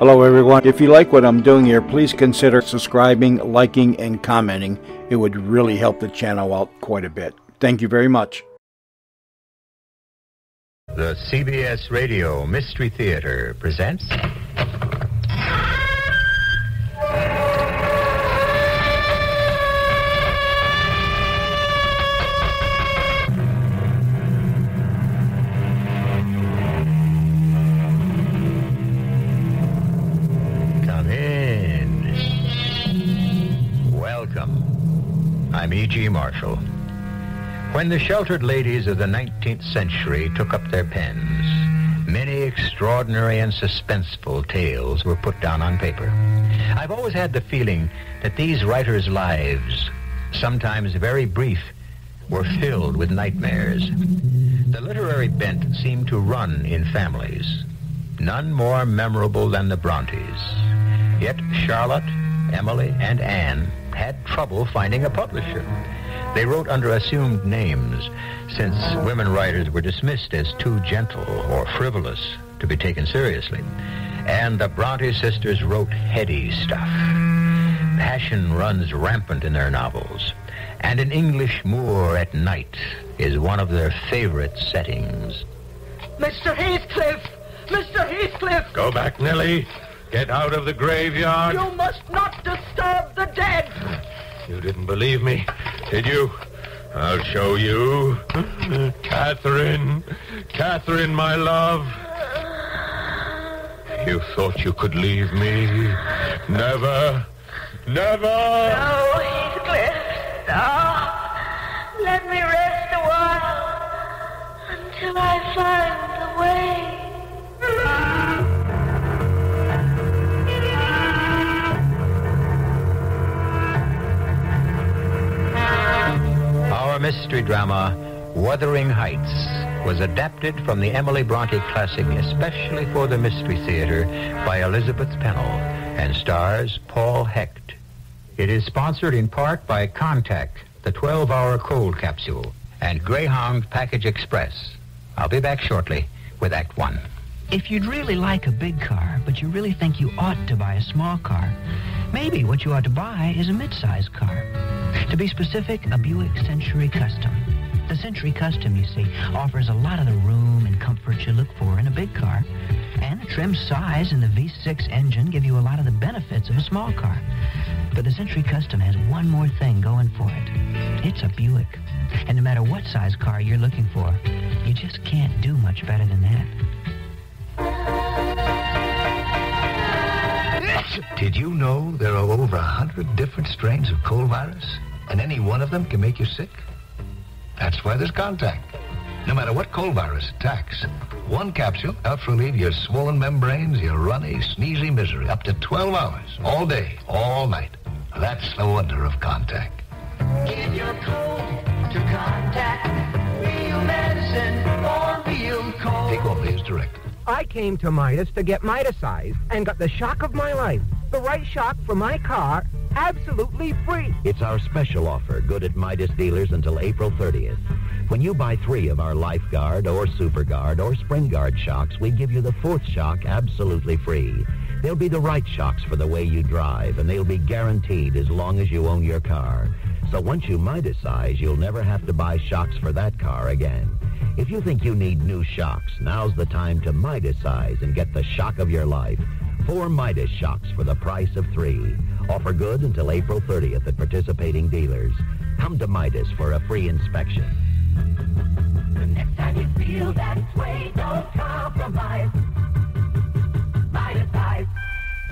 Hello everyone. If you like what I'm doing here, please consider subscribing, liking, and commenting. It would really help the channel out quite a bit. Thank you very much. The CBS Radio Mystery Theater presents... Come in. Welcome. I'm E.G. Marshall. When the sheltered ladies of the 19th century took up their pens, many extraordinary and suspenseful tales were put down on paper. I've always had the feeling that these writers' lives, sometimes very brief, were filled with nightmares. The literary bent seemed to run in families, none more memorable than the Brontes. Yet Charlotte, Emily, and Anne had trouble finding a publisher. They wrote under assumed names, since women writers were dismissed as too gentle or frivolous to be taken seriously. And the Bronte sisters wrote heady stuff. Passion runs rampant in their novels, and an English moor at night is one of their favorite settings. Mr. Heathcliff! Mr. Heathcliff! Go back, Nellie. Get out of the graveyard. You must not disturb the dead! You didn't believe me, did you? I'll show you. Catherine, my love. You thought you could leave me. Never. No, Heathcliff, no. Let me rest a while until I find the way. Our mystery drama, Wuthering Heights, was adapted from the Emily Bronte classic especially for the Mystery Theater by Elizabeth Pennell and stars Paul Hecht. It is sponsored in part by Contact, the 12-hour cold capsule, and Greyhound Package Express. I'll be back shortly with Act One. If you'd really like a big car, but you really think you ought to buy a small car, maybe what you ought to buy is a mid-sized car. To be specific, a Buick Century Custom. The Century Custom, you see, offers a lot of the room and comfort you look for in a big car. And the trim size and the V6 engine give you a lot of the benefits of a small car. But the Century Custom has one more thing going for it. It's a Buick. And no matter what size car you're looking for, you just can't do much better than that. Did you know there are over 100 different strains of cold virus? And any one of them can make you sick? That's why there's Contact. No matter what cold virus attacks, one capsule helps relieve your swollen membranes, your runny, sneezy misery up to 12 hours, all day, all night. That's the wonder of Contact. Give your cold to Contact. Real medicine for real cold. Take one, please, directed. I came to Midas to get Midasized and got the shock of my life. The right shock for my car, absolutely free. It's our special offer, good at Midas dealers until April 30th. When you buy 3 of our LifeGuard or SuperGuard or SpringGuard shocks, we give you the 4th shock absolutely free. They'll be the right shocks for the way you drive, and they'll be guaranteed as long as you own your car. So once you Midasize, you'll never have to buy shocks for that car again. If you think you need new shocks, now's the time to Midasize and get the shock of your life. 4 Midas shocks for the price of 3. Offer good until April 30th at participating dealers. Come to Midas for a free inspection. The next time you feel that way, don't compromise. Midasize.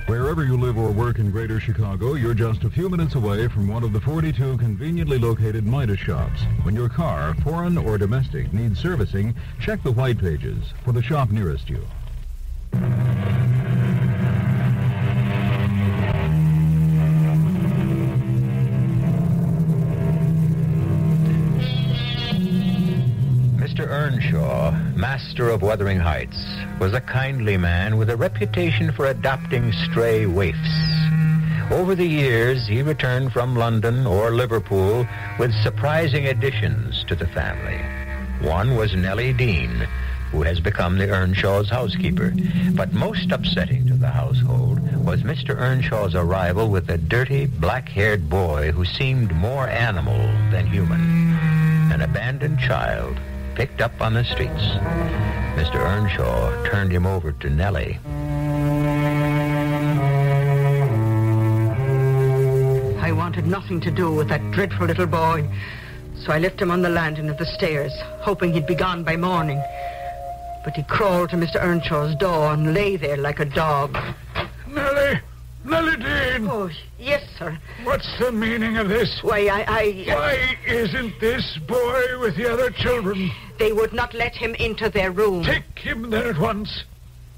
Wherever you live or work in Greater Chicago, you're just a few minutes away from one of the 42 conveniently located Midas shops. When your car, foreign or domestic, needs servicing, check the white pages for the shop nearest you. Mr. Earnshaw, master of Wuthering Heights, was a kindly man with a reputation for adopting stray waifs. Over the years, he returned from London or Liverpool with surprising additions to the family. One was Nellie Dean, who has become the Earnshaw's housekeeper. But most upsetting to the household was Mr. Earnshaw's arrival with a dirty, black-haired boy who seemed more animal than human. An abandoned child picked up on the streets. Mr. Earnshaw turned him over to Nellie. I wanted nothing to do with that dreadful little boy, so I left him on the landing of the stairs, hoping he'd be gone by morning. But he crawled to Mr. Earnshaw's door and lay there like a dog. Nellie! Nellie Dean! Oh, yes, sir. What's the meaning of this? Why, Why isn't this boy with the other children? They would not let him into their room. Take him there at once.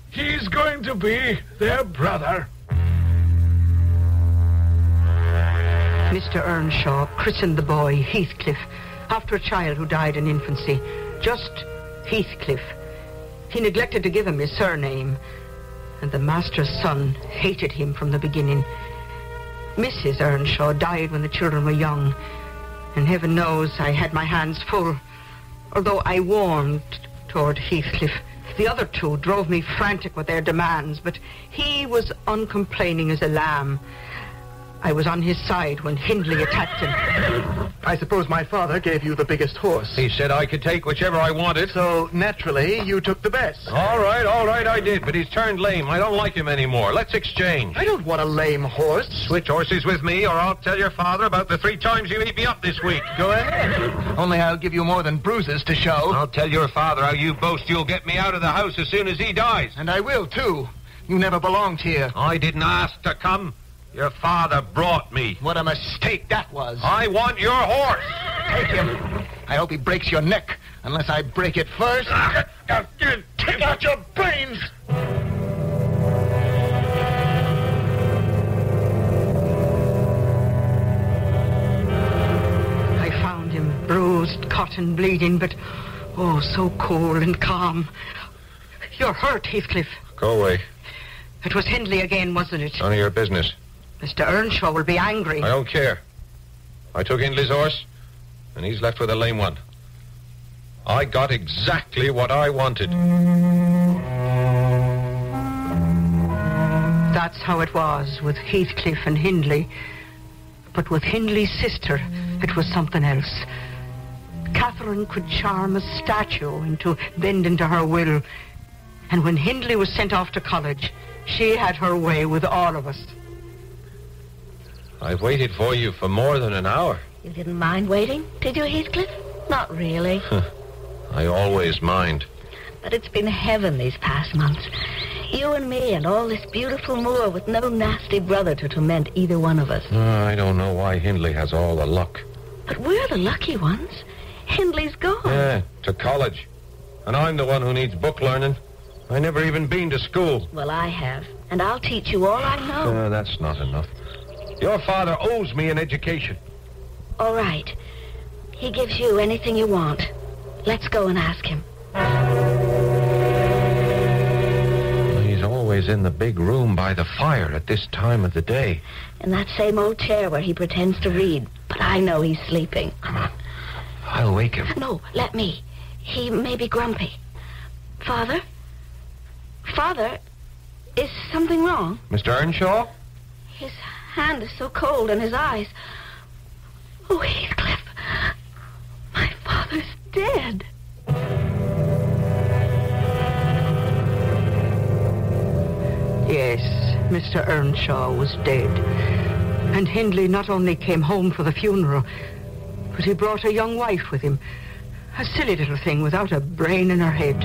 He's going to be their brother. Mr. Earnshaw christened the boy Heathcliff, after a child who died in infancy. Just Heathcliff. He neglected to give him his surname, and the master's son hated him from the beginning. Mrs. Earnshaw died when the children were young, and heaven knows I had my hands full, although I warmed toward Heathcliff. The other two drove me frantic with their demands, but he was uncomplaining as a lamb. I was on his side when Hindley attacked him. I suppose my father gave you the biggest horse. He said I could take whichever I wanted. So, naturally, you took the best. All right, I did, but he's turned lame. I don't like him anymore. Let's exchange. I don't want a lame horse. Switch horses with me, or I'll tell your father about the 3 times you ate me up this week. Go ahead. Only I'll give you more than bruises to show. I'll tell your father how you boast you'll get me out of the house as soon as he dies. And I will, too. You never belonged here. I didn't ask to come. Your father brought me. What a mistake that was. I want your horse. Take him. I hope he breaks your neck, unless I break it first. Take out your brains! I found him bruised, cut and bleeding, but oh, so cool and calm. You're hurt, Heathcliff. Go away. It was Hindley again, wasn't it? None of your business. Mr. Earnshaw will be angry. I don't care. I took Hindley's horse, and he's left with a lame one. I got exactly what I wanted. That's how it was with Heathcliff and Hindley. But with Hindley's sister, it was something else. Catherine could charm a statue into bending to her will. And when Hindley was sent off to college, she had her way with all of us. I've waited for you for more than an hour. You didn't mind waiting, did you, Heathcliff? Not really. I always mind. But it's been heaven these past months. You and me and all this beautiful moor with no nasty brother to torment either one of us. I don't know why Hindley has all the luck. But we're the lucky ones. Hindley's gone. Yeah, to college. And I'm the one who needs book learning. I never even been to school. Well, I have. And I'll teach you all I know. That's not enough. Your father owes me an education. All right. He gives you anything you want. Let's go and ask him. He's always in the big room by the fire at this time of the day. In that same old chair where he pretends to read. But I know he's sleeping. Come on. I'll wake him. No, let me. He may be grumpy. Father? Father, is something wrong? Mr. Earnshaw? His hand is so cold and his eyes. Oh, Heathcliff. My father's dead. Yes, Mr. Earnshaw was dead. And Hindley not only came home for the funeral, but he brought a young wife with him. A silly little thing without a brain in her head.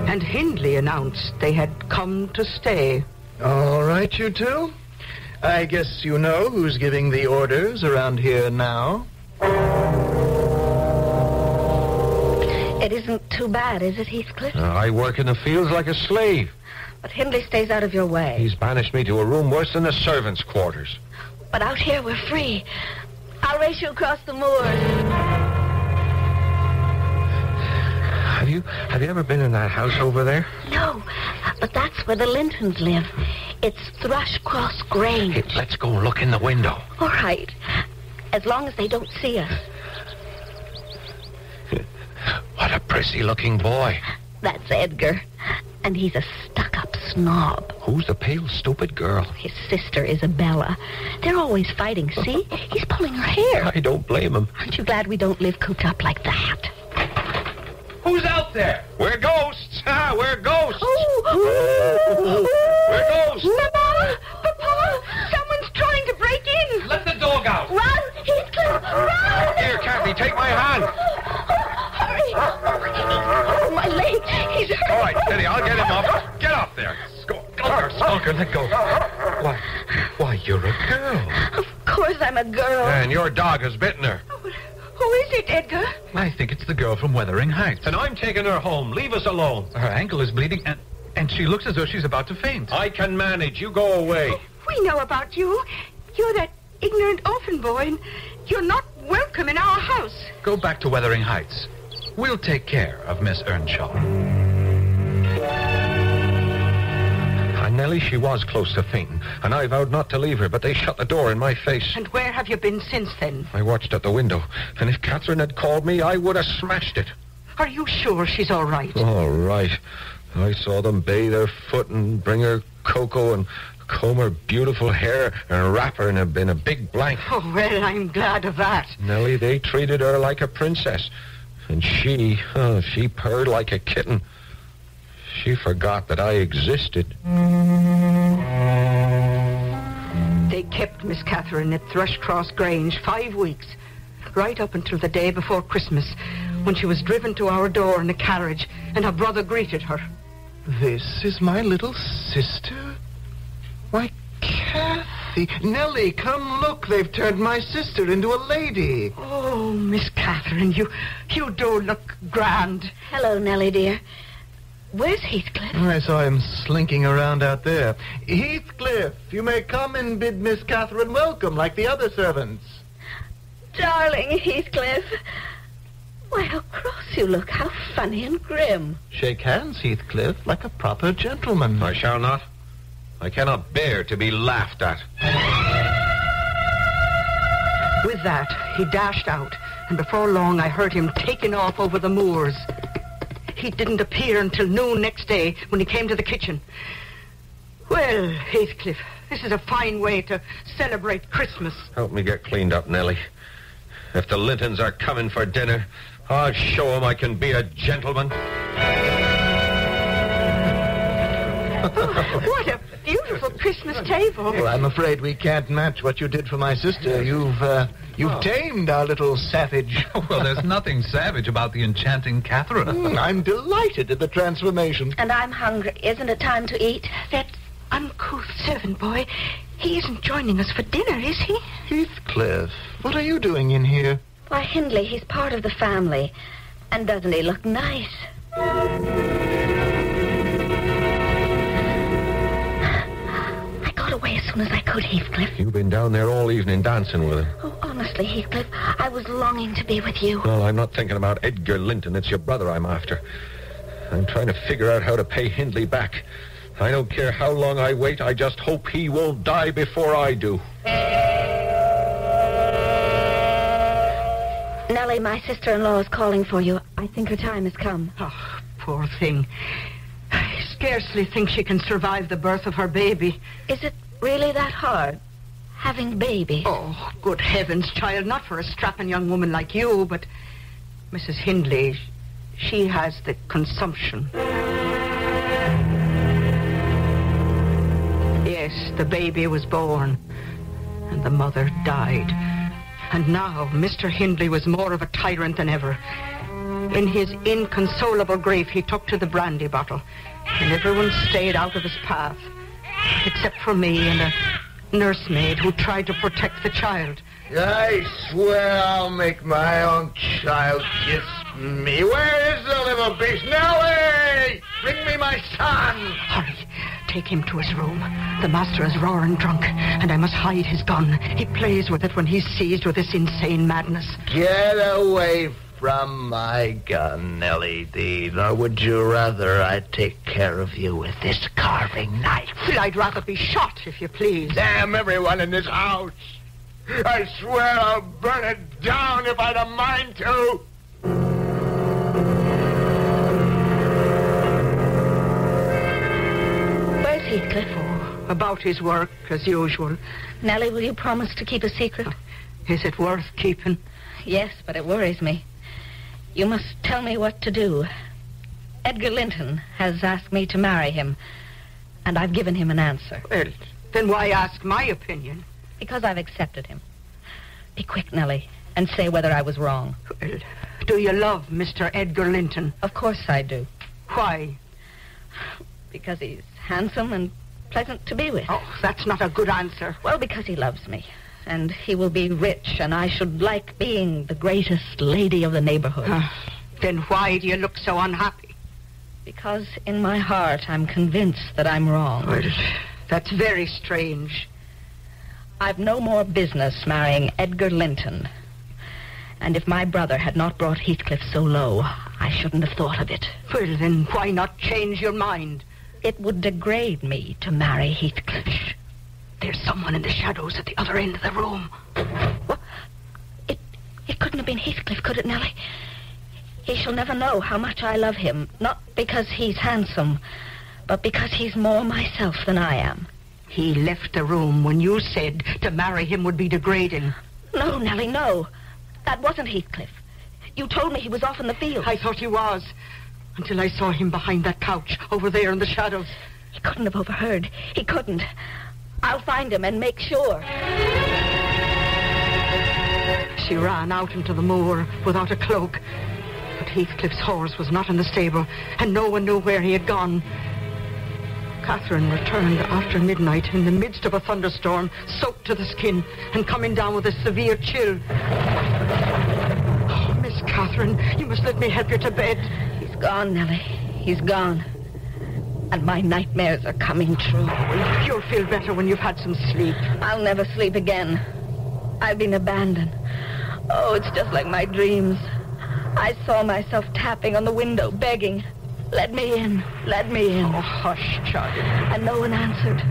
And Hindley announced they had come to stay. All right, you two. I guess you know who's giving the orders around here now. It isn't too bad, is it, Heathcliff? I work in the fields like a slave. But Hindley stays out of your way. He's banished me to a room worse than the servants' quarters. But out here we're free. I'll race you across the moors. Have you ever been in that house over there? No, but that's where the Lintons live. It's Thrushcross Grange. Hey, let's go look in the window. All right, as long as they don't see us. What a prissy-looking boy. That's Edgar. And he's a stuck-up snob. Who's the pale, stupid girl? His sister, Isabella. They're always fighting, see? He's pulling her hair. I don't blame him. Aren't you glad we don't live cooped up like that? Who's out there? We're ghosts. We're ghosts. Oh. We're ghosts. Mama! Papa! Someone's trying to break in! Let the dog out. Run, Heathcliff, run! Here, Kathy, take my hand. Hurry! Oh, my leg. He's hurt. All right, steady. I'll get him up. Get up there. Skulker, let go. Why, you're a girl. Of course I'm a girl. And your dog has bitten her. Who is it, Edgar? I think it's the girl from Wuthering Heights. And I'm taking her home. Leave us alone. Her ankle is bleeding, and she looks as though she's about to faint. I can manage. You go away. We know about you. You're that ignorant orphan boy, and you're not welcome in our house. Go back to Wuthering Heights. We'll take care of Miss Earnshaw. Nellie, she was close to fainting, and I vowed not to leave her, but they shut the door in my face. And where have you been since then? I watched at the window, and if Catherine had called me, I would have smashed it. Are you sure she's all right? All right. I saw them bathe her foot and bring her cocoa and comb her beautiful hair and wrap her in a big blanket. Oh, well, I'm glad of that. Nellie, they treated her like a princess, and she purred like a kitten. She forgot that I existed. They kept Miss Catherine at Thrushcross Grange 5 weeks, right up until the day before Christmas, when she was driven to our door in a carriage, and her brother greeted her. This is my little sister? Why, Kathy. Nellie, come look. They've turned my sister into a lady. Oh, Miss Catherine, you do look grand. Hello, Nellie, dear. Where's Heathcliff? I saw him slinking around out there. Heathcliff, you may come and bid Miss Catherine welcome like the other servants. Darling Heathcliff. Why, how cross you look. How funny and grim. Shake hands, Heathcliff, like a proper gentleman. I shall not. I cannot bear to be laughed at. With that, he dashed out, and before long I heard him taking off over the moors. He didn't appear until noon next day when he came to the kitchen. Well, Heathcliff, this is a fine way to celebrate Christmas. Help me get cleaned up, Nellie. If the Lintons are coming for dinner, I'll show them I can be a gentleman. What a beautiful Christmas table. Well, I'm afraid we can't match what you did for my sister. You've tamed our little savage. Well, there's nothing savage about the enchanting Catherine. I'm delighted at the transformation. And I'm hungry. Isn't it time to eat? That uncouth servant boy, he isn't joining us for dinner, is he? Heathcliff, what are you doing in here? Why, Hindley, he's part of the family. And doesn't he look nice? I got away as soon as I could, Heathcliff. You've been down there all evening dancing with him. Oh, honestly, Heathcliff, I was longing to be with you. Well, I'm not thinking about Edgar Linton. It's your brother I'm after. I'm trying to figure out how to pay Hindley back. I don't care how long I wait. I just hope he won't die before I do. Nellie, my sister-in-law is calling for you. I think her time has come. Oh, poor thing. I scarcely think she can survive the birth of her baby. Is it really that hard, having babies? Oh, good heavens, child, not for a strapping young woman like you, but Mrs. Hindley, she has the consumption. Yes, the baby was born, and the mother died. And now Mr. Hindley was more of a tyrant than ever. In his inconsolable grief, he took to the brandy bottle, and everyone stayed out of his path, except for me and a nursemaid who tried to protect the child. I swear I'll make my own child kiss me. Where is the little beast? Nellie! Bring me my son! Hurry, take him to his room. The master is roaring drunk, and I must hide his gun. He plays with it when he's seized with this insane madness. Get away from my gun, Nellie Dean, or would you rather I take care of you with this carving knife? Well, I'd rather be shot, if you please. Damn everyone in this house! I swear I'll burn it down if I'd a mind to! About his work, as usual. Nellie, will you promise to keep a secret? Is it worth keeping? Yes, but it worries me. You must tell me what to do. Edgar Linton has asked me to marry him, and I've given him an answer. Well, then why ask my opinion? Because I've accepted him. Be quick, Nellie, and say whether I was wrong. Well, do you love Mr. Edgar Linton? Of course I do. Why? Because he's handsome and pleasant to be with. Oh, that's not a good answer. Well, because he loves me. And he will be rich, and I should like being the greatest lady of the neighborhood. Then why do you look so unhappy? Because in my heart I'm convinced that I'm wrong. Well, that's very strange. I've no more business marrying Edgar Linton. And if my brother had not brought Heathcliff so low, I shouldn't have thought of it. Well, then why not change your mind? It would degrade me to marry Heathcliff. There's someone in the shadows at the other end of the room. What? It couldn't have been Heathcliff, could it, Nellie? He shall never know how much I love him, not because he's handsome, but because he's more myself than I am. He left the room when you said to marry him would be degrading. No, Nellie, no. That wasn't Heathcliff. You told me he was off in the field. I thought he was, until I saw him behind that couch over there in the shadows. He couldn't have overheard. He couldn't. I'll find him and make sure. She ran out into the moor without a cloak. But Heathcliff's horse was not in the stable, and no one knew where he had gone. Catherine returned after midnight in the midst of a thunderstorm, soaked to the skin and coming down with a severe chill. Oh, Miss Catherine, you must let me help you to bed. He's gone, Nellie. He's gone. And my nightmares are coming true. You'll feel better when you've had some sleep. I'll never sleep again. I've been abandoned. Oh, it's just like my dreams. I saw myself tapping on the window, begging, "Let me in, let me in." Oh, hush, child. And no one answered.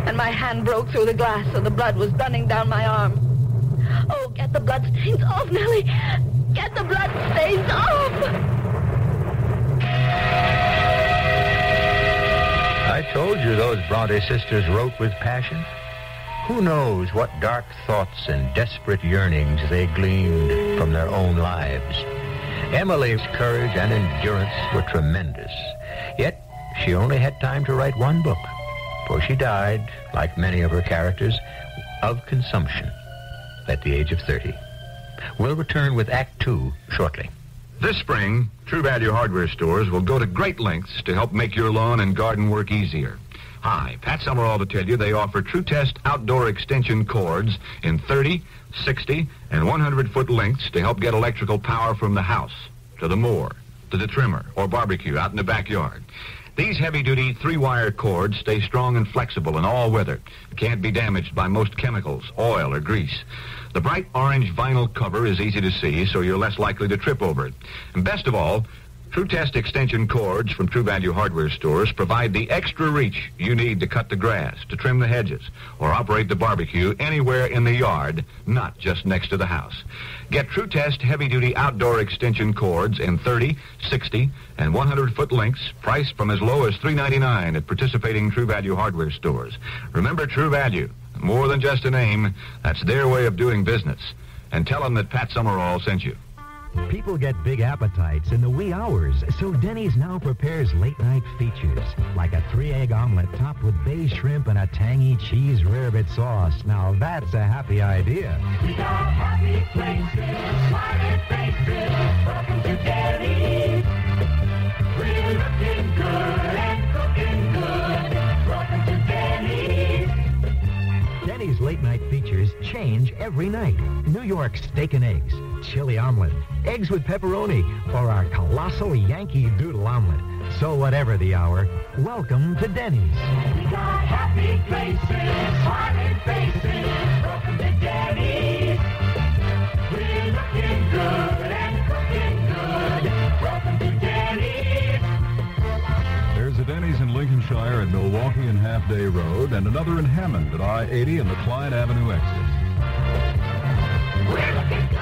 And my hand broke through the glass, so the blood was running down my arm. Oh, get the bloodstains off, Nellie. Get the bloodstains off. I told you those Bronte sisters wrote with passion. Who knows what dark thoughts and desperate yearnings they gleaned from their own lives. Emily's courage and endurance were tremendous. Yet, she only had time to write one book, for she died, like many of her characters, of consumption at the age of 30. We'll return with Act 2 shortly. This spring, True Value hardware stores will go to great lengths to help make your lawn and garden work easier. Hi, Pat Summerall to tell you they offer True Test outdoor extension cords in 30, 60, and 100-foot lengths to help get electrical power from the house to the mower, to the trimmer, or barbecue out in the backyard. These heavy-duty 3-wire cords stay strong and flexible in all weather. Can't be damaged by most chemicals, oil, or grease. The bright orange vinyl cover is easy to see, so you're less likely to trip over it. And best of all, True Test extension cords from True Value hardware stores provide the extra reach you need to cut the grass, to trim the hedges, or operate the barbecue anywhere in the yard, not just next to the house. Get True Test heavy-duty outdoor extension cords in 30, 60, and 100-foot lengths, priced from as low as $3.99 at participating True Value hardware stores. Remember True Value, more than just a name, that's their way of doing business. And tell them that Pat Summerall sent you. People get big appetites in the wee hours, so Denny's now prepares late-night features, like a 3-egg omelet topped with bay shrimp and a tangy cheese rarebit sauce. Now that's a happy idea. We got happy places, smiling faces. Welcome to Denny's. We're looking good and cooking good. Welcome to Denny's. Denny's late-night features change every night. New York steak and eggs, chili omelet, eggs with pepperoni, or our colossal Yankee Doodle omelet. So whatever the hour, welcome to Denny's. We got happy places, smiling faces. Welcome to Denny's. We're looking good and cooking good. Welcome to Denny's. There's a Denny's in Lincolnshire at Milwaukee and Half Day Road, and another in Hammond at I-80 and the Clyde Avenue exit. We're looking good.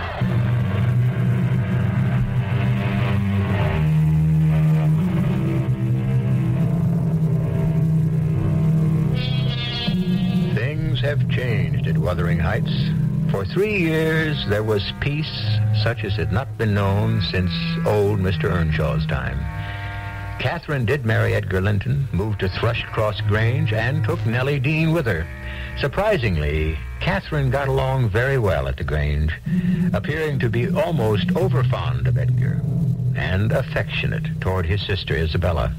Things have changed at Wuthering Heights. For 3 years, there was peace such as had not been known since old Mr. Earnshaw's time. Catherine did marry Edgar Linton, moved to Thrushcross Grange, and took Nellie Dean with her. Surprisingly, Catherine got along very well at the Grange, appearing to be almost overfond of Edgar and affectionate toward his sister Isabella.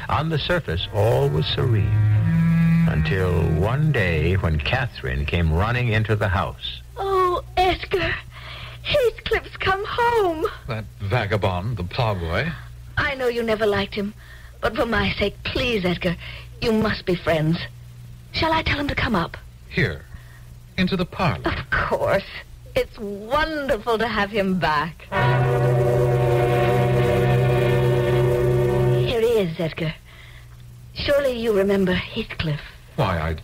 On the surface, all was serene, until one day when Catherine came running into the house. Oh, Edgar, Heathcliff's come home. That vagabond, the plowboy. I know you never liked him, but for my sake, please, Edgar, you must be friends. Shall I tell him to come up? Here, into the parlor. Of course. It's wonderful to have him back. Here he is, Edgar. Surely you remember Heathcliff. Why,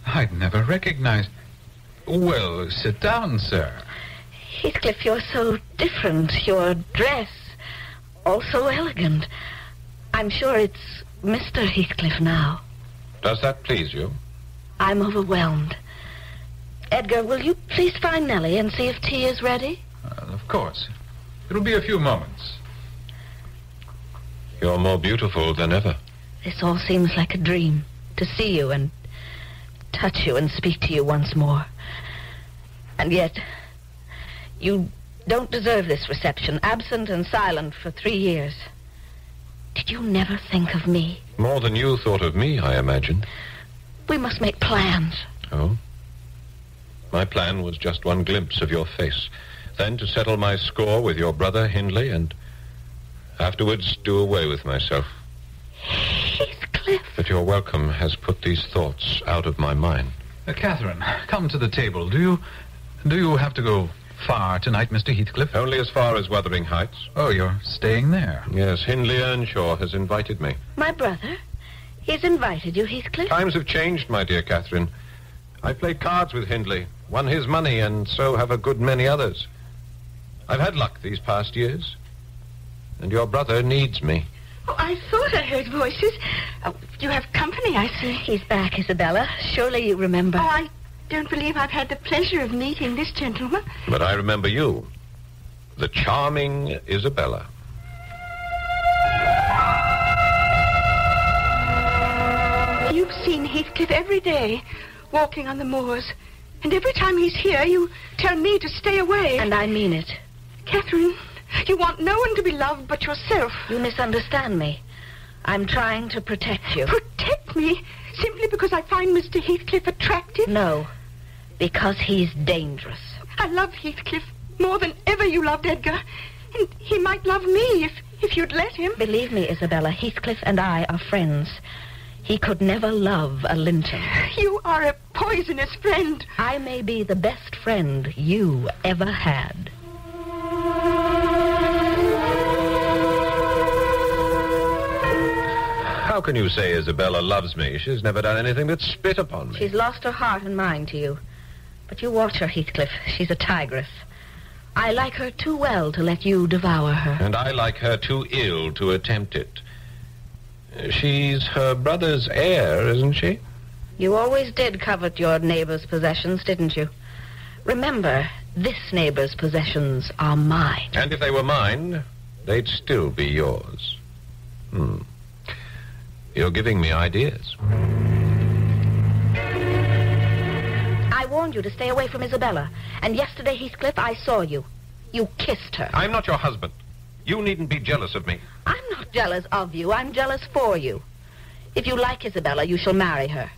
I'd never recognized... Well, sit down, sir. Heathcliff, you're so different. Your dress, all so elegant. I'm sure it's Mr. Heathcliff now. Does that please you? I'm overwhelmed. Edgar, will you please find Nellie and see if tea is ready? Of course. It'll be a few moments. You're more beautiful than ever. This all seems like a dream, to see you and touch you and speak to you once more. And yet, you don't deserve this reception, absent and silent for 3 years. Did you never think of me? More than you thought of me, I imagine. We must make plans. Oh? My plan was just one glimpse of your face, then to settle my score with your brother Hindley, and afterwards do away with myself. Heathcliff. But your welcome has put these thoughts out of my mind. Catherine, come to the table. Do you have to go far tonight, Mr. Heathcliff? Only as far as Wuthering Heights. Oh, you're staying there? Yes, Hindley Earnshaw has invited me. My brother? He's invited you, Heathcliff? Times have changed, my dear Catherine. I played cards with Hindley, won his money, and so have a good many others. I've had luck these past years, and your brother needs me. Oh, I thought I heard voices. Oh, you have company, I see. He's back, Isabella. Surely you remember. Oh, I don't believe I've had the pleasure of meeting this gentleman. But I remember you, the charming Isabella. You've seen Heathcliff every day, walking on the moors. And every time he's here, you tell me to stay away. And I mean it. Catherine, you want no one to be loved but yourself. You misunderstand me. I'm trying to protect you. Protect me? Simply because I find Mr. Heathcliff attractive? No, because he's dangerous. I love Heathcliff more than ever you loved Edgar. And he might love me if you'd let him. Believe me, Isabella, Heathcliff and I are friends. He could never love a Linton. You are a poisonous friend. I may be the best friend you ever had. How can you say Isabella loves me? She's never done anything but spit upon me. She's lost her heart and mind to you. But you watch her, Heathcliff. She's a tigress. I like her too well to let you devour her. And I like her too ill to attempt it. She's her brother's heir, isn't she? You always did covet your neighbor's possessions, didn't you? Remember, this neighbor's possessions are mine. And if they were mine, they'd still be yours. You're giving me ideas. I warned you to stay away from Isabella. And yesterday, Heathcliff, I saw you. You kissed her. I'm not your husband. You needn't be jealous of me. I'm not jealous of you. I'm jealous for you. If you like Isabella, you shall marry her.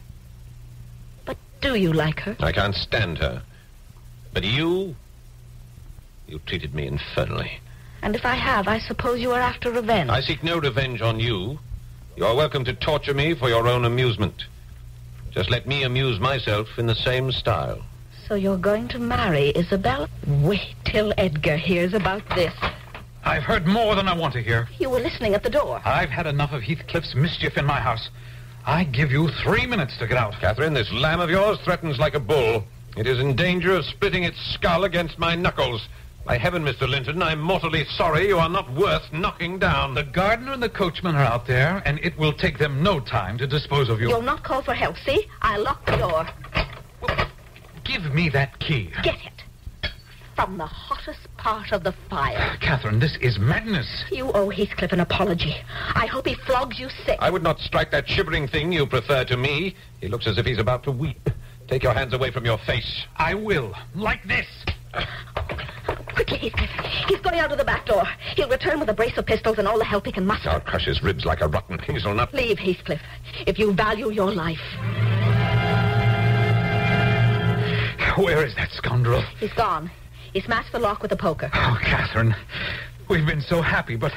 But do you like her? I can't stand her. But you treated me infernally. And if I have, I suppose you are after revenge. I seek no revenge on you. You're welcome to torture me for your own amusement. Just let me amuse myself in the same style. So you're going to marry Isabella? Wait till Edgar hears about this. I've heard more than I want to hear. You were listening at the door. I've had enough of Heathcliff's mischief in my house. I give you 3 minutes to get out. Catherine, this lamb of yours threatens like a bull. It is in danger of splitting its skull against my knuckles. By heaven, Mr. Linton, I'm mortally sorry you are not worth knocking down. The gardener and the coachman are out there, and it will take them no time to dispose of you. You'll not call for help, see? I'll lock the door. give me that key. Get it. From the hottest part of the fire. Catherine, this is madness. You owe Heathcliff an apology. I hope he flogs you sick. I would not strike that shivering thing you prefer to me. He looks as if he's about to weep. Take your hands away from your face. I will. Like this. Quickly, Heathcliff. He's going out of the back door. He'll return with a brace of pistols and all the help he can muster. I'll crush his ribs like a rotten hazelnut. Leave, Heathcliff, if you value your life. Where is that scoundrel? He's gone. He smashed the lock with a poker. Oh, Catherine, we've been so happy, but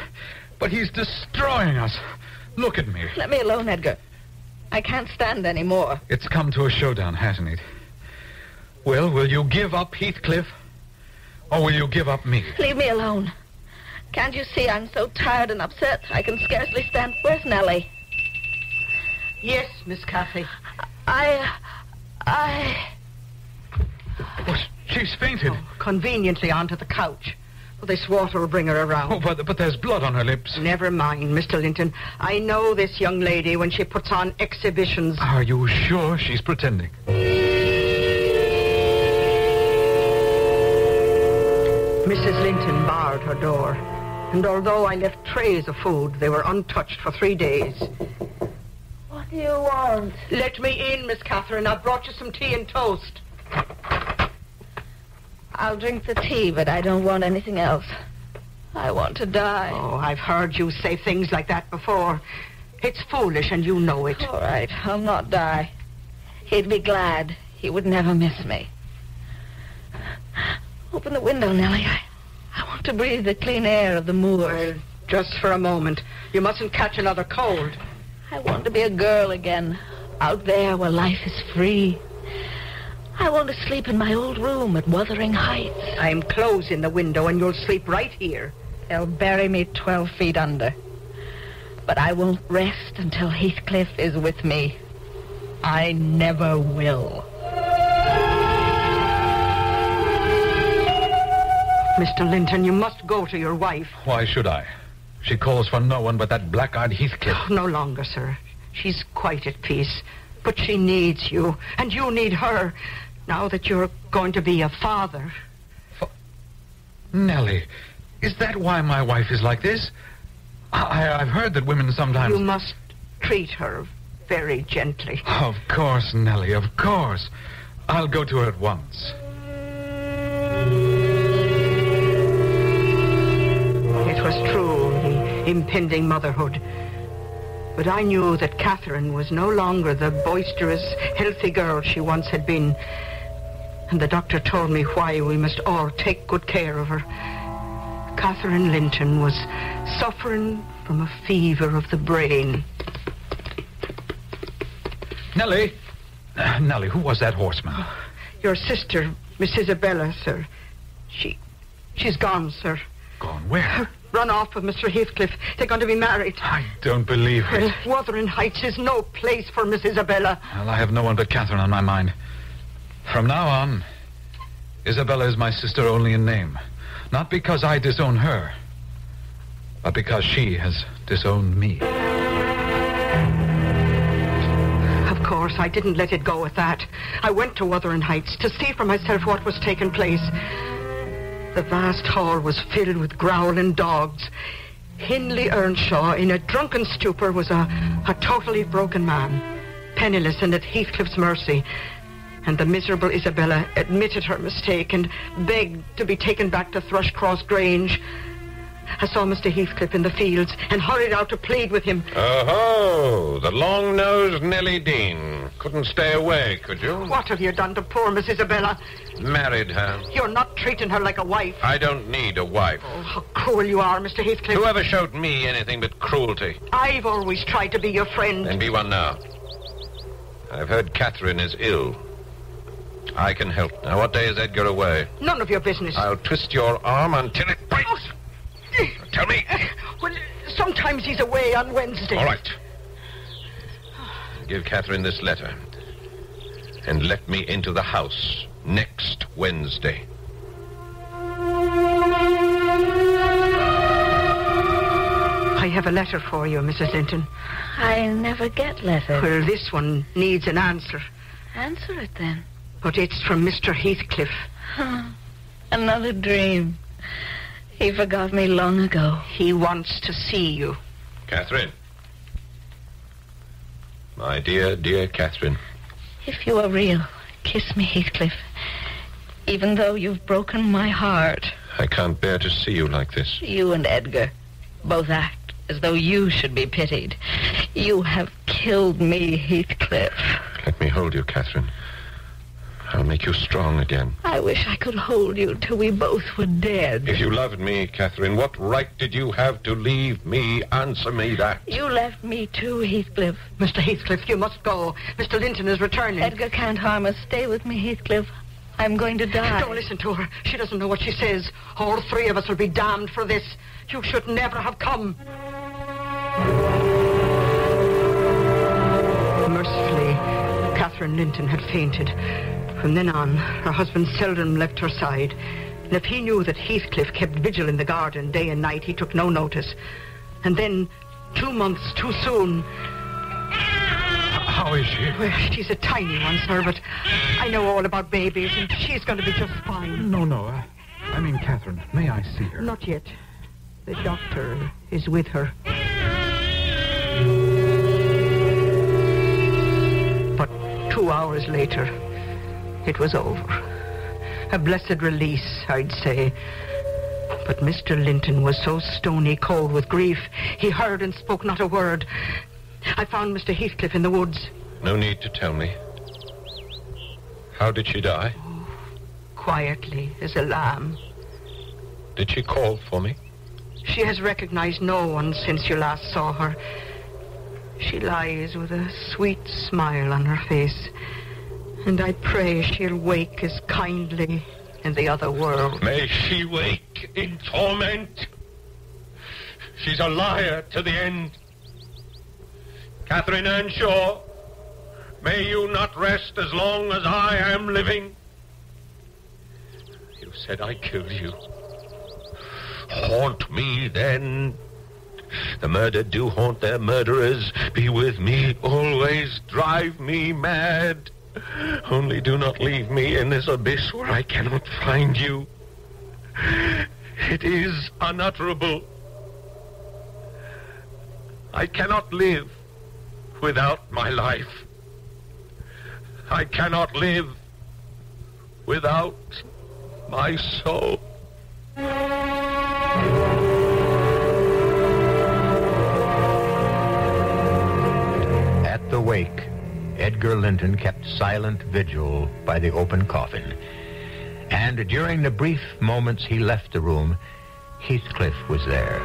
he's destroying us. Look at me. Let me alone, Edgar. I can't stand any more. It's come to a showdown, hasn't it? Well, will you give up Heathcliff? Or will you give up me? Leave me alone. Can't you see I'm so tired and upset I can scarcely stand... Where's Nellie? Yes, Miss Cathy. Oh, she's fainted. Oh, conveniently onto the couch. Well, this water will bring her around. Oh, but there's blood on her lips. Never mind, Mr. Linton. I know this young lady when she puts on exhibitions. Are you sure she's pretending? Mrs. Linton barred her door. And although I left trays of food, they were untouched for 3 days. What do you want? Let me in, Miss Catherine. I brought you some tea and toast. I'll drink the tea, but I don't want anything else. I want to die. Oh, I've heard you say things like that before. It's foolish, and you know it. All right, I'll not die. He'd be glad. He would never miss me. Open the window, Nellie. I want to breathe the clean air of the moors. Well, just for a moment. You mustn't catch another cold. I want to be a girl again, out there where life is free. I want to sleep in my old room at Wuthering Heights. I'm closing the window and you'll sleep right here. They'll bury me 12 feet under. But I won't rest until Heathcliff is with me. I never will. Mr. Linton, you must go to your wife. Why should I? She calls for no one but that black-eyed Heathcliff. Oh, no longer, sir. She's quite at peace. But she needs you, and you need her, now that you're going to be a father. Nellie, is that why my wife is like this? I've heard that women sometimes... You must treat her very gently. Of course, Nellie, of course. I'll go to her at once. It was true, the impending motherhood. But I knew that Catherine was no longer the boisterous, healthy girl she once had been. And the doctor told me why we must all take good care of her. Catherine Linton was suffering from a fever of the brain. Nellie! Nellie, who was that horseman? Oh, your sister, Miss Isabella, sir. She's gone, sir. Gone where? Run off with Mr. Heathcliff. They're going to be married. I don't believe it. Well, Wuthering Heights is no place for Miss Isabella. Well, I have no one but Catherine on my mind. From now on, Isabella is my sister only in name. Not because I disown her, but because she has disowned me. Of course, I didn't let it go at that. I went to Wuthering Heights to see for myself what was taking place. The vast hall was filled with growling dogs. Hindley Earnshaw, in a drunken stupor, was a totally broken man, penniless and at Heathcliff's mercy. And the miserable Isabella admitted her mistake and begged to be taken back to Thrushcross Grange. I saw Mr. Heathcliff in the fields and hurried out to plead with him. Oh, the long-nosed Nellie Dean. Couldn't stay away, could you? What have you done to poor Miss Isabella? Married her. You're not treating her like a wife. I don't need a wife. Oh, how cruel you are, Mr. Heathcliff. Whoever showed me anything but cruelty? I've always tried to be your friend. Then be one now. I've heard Catherine is ill. I can help. Now, what day is Edgar away? None of your business. I'll twist your arm until it breaks. Oh. Tell me. Well, sometimes he's away on Wednesday. All right. Give Catherine this letter. And let me into the house next Wednesday. I have a letter for you, Mrs. Linton. I never get letters. Well, this one needs an answer. Answer it, then. But it's from Mr. Heathcliff. Another dream. He forgot me long ago. He wants to see you. Catherine. My dear, dear Catherine. If you are real, kiss me, Heathcliff. Even though you've broken my heart. I can't bear to see you like this. You and Edgar both act as though you should be pitied. You have killed me, Heathcliff. Let me hold you, Catherine. I'll make you strong again. I wish I could hold you till we both were dead. If you loved me, Catherine, what right did you have to leave me? Answer me that. You left me too, Heathcliff. Mr. Heathcliff, you must go. Mr. Linton is returning. Edgar can't harm us. Stay with me, Heathcliff. I'm going to die. Don't listen to her. She doesn't know what she says. All three of us will be damned for this. You should never have come. Mercifully, Catherine Linton had fainted. From then on, her husband seldom left her side. And if he knew that Heathcliff kept vigil in the garden day and night, he took no notice. And then, 2 months too soon... How is she? Well, she's a tiny one, sir, but I know all about babies, and she's going to be just fine. No. I mean, Catherine, may I see her? Not yet. The doctor is with her. But 2 hours later, it was over. A blessed release, I'd say. But Mr. Linton was so stony cold with grief, he heard and spoke not a word. I found Mr. Heathcliff in the woods. No need to tell me. How did she die? Oh, quietly, as a lamb. Did she call for me? She has recognized no one since you last saw her. She lies with a sweet smile on her face. And I pray she'll wake as kindly in the other world. May she wake in torment. She's a liar to the end. Catherine Earnshaw, may you not rest as long as I am living. You said I killed you. Haunt me then. The murdered do haunt their murderers. Be with me always. Drive me mad. Only do not leave me in this abyss where I cannot find you. It is unutterable. I cannot live without my life. I cannot live without my soul. At the wake, Edgar Linton kept silent vigil by the open coffin. And during the brief moments he left the room, Heathcliff was there.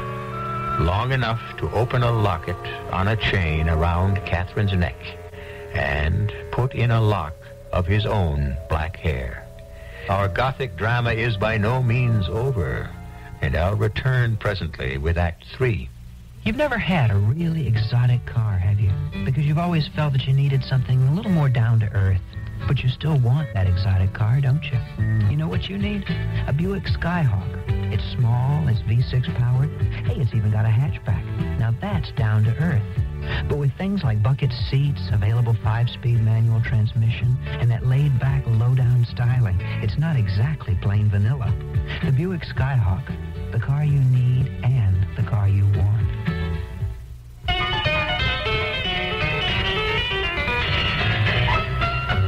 Long enough to open a locket on a chain around Catherine's neck and put in a lock of his own black hair. Our Gothic drama is by no means over, and I'll return presently with Act 3. You've never had a really exotic car, have you? Because you've always felt that you needed something a little more down to earth. But you still want that exotic car, don't you? You know what you need? A Buick Skyhawk. It's small, it's V6 powered. Hey, it's even got a hatchback. Now that's down to earth. But with things like bucket seats, available 5-speed manual transmission, and that laid-back, low-down styling, it's not exactly plain vanilla. The Buick Skyhawk, the car you need and the car you want.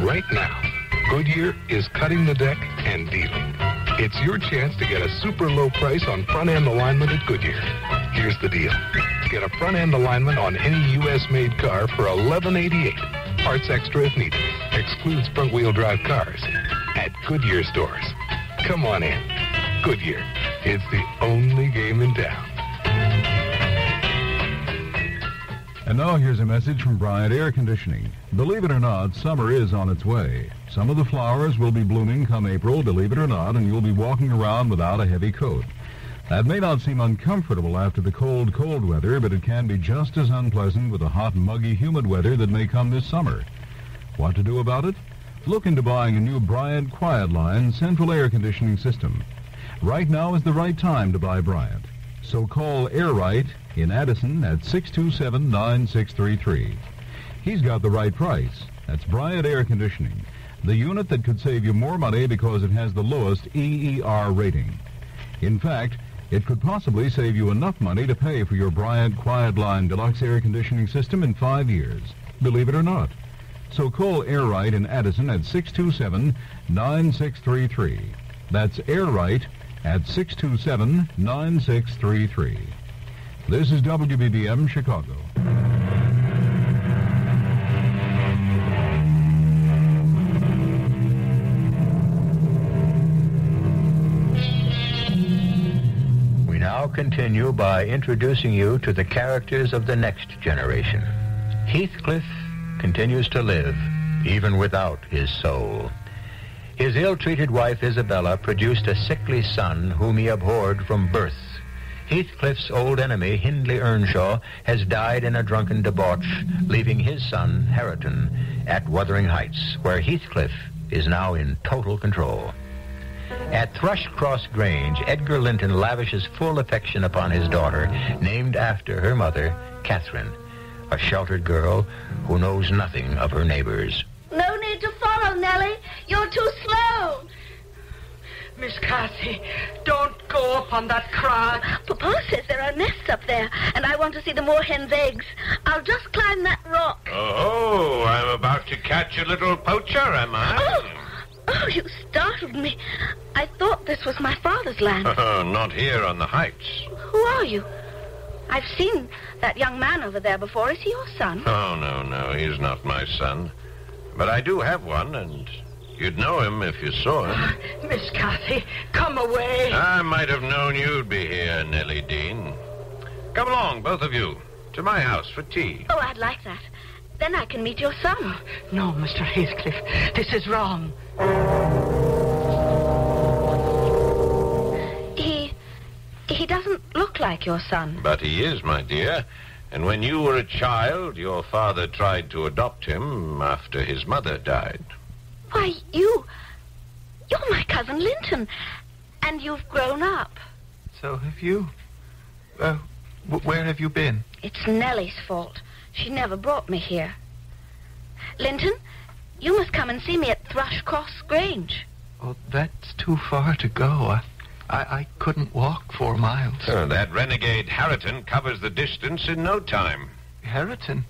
Right now, Goodyear is cutting the deck and dealing. It's your chance to get a super low price on front-end alignment at Goodyear. Here's the deal. Get a front-end alignment on any U.S.-made car for $11.88. Parts extra if needed. Excludes front-wheel drive cars. At Goodyear stores. Come on in. Goodyear. It's the only game in town. And now here's a message from Bryant Air Conditioning. Believe it or not, summer is on its way. Some of the flowers will be blooming come April, believe it or not, and you'll be walking around without a heavy coat. That may not seem uncomfortable after the cold weather, but it can be just as unpleasant with the hot, muggy, humid weather that may come this summer. What to do about it? Look into buying a new Bryant Quiet Line central air conditioning system. Right now is the right time to buy Bryant. So call Airright in Addison at 627-9633. He's got the right price. That's Bryant Air Conditioning. the unit that could save you more money because it has the lowest EER rating. In fact, it could possibly save you enough money to pay for your Bryant Quiet Line Deluxe air conditioning system in 5 years. Believe it or not. So call Air Right in Addison at 627-9633. That's Air Right at 627-9633. This is WBBM Chicago. We now continue by introducing you to the characters of the next generation. Heathcliff continues to live, even without his soul. His ill-treated wife, Isabella, produced a sickly son whom he abhorred from birth. Heathcliff's old enemy, Hindley Earnshaw, has died in a drunken debauch, leaving his son, Hareton, at Wuthering Heights, where Heathcliff is now in total control. At Thrushcross Grange, Edgar Linton lavishes full affection upon his daughter, named after her mother, Catherine, a sheltered girl who knows nothing of her neighbors. No need to follow, Nellie. You're too slow. Miss Cathy, don't go up on that crag. Papa says there are nests up there, and I want to see the moorhen's eggs. I'll just climb that rock. Oh, I'm about to catch a little poacher, am I? Oh, you startled me. I thought this was my father's land. Oh, not here on the heights. Who are you? I've seen that young man over there before. Is he your son? Oh, no, he's not my son. But I do have one, and you'd know him if you saw him. Miss Cathy, come away. I might have known you'd be here, Nellie Dean. Come along, both of you, to my house for tea. Oh, I'd like that. Then I can meet your son. No, Mr. Heathcliff, this is wrong. He doesn't look like your son. But he is, my dear. And when you were a child, your father tried to adopt him after his mother died. Why, you're my cousin Linton, and you've grown up. So have you. Where have you been? It's Nellie's fault. She never brought me here. Linton, you must come and see me at Thrushcross Grange. Oh, that's too far to go. I couldn't walk 4 miles. That renegade Hareton covers the distance in no time. Hareton?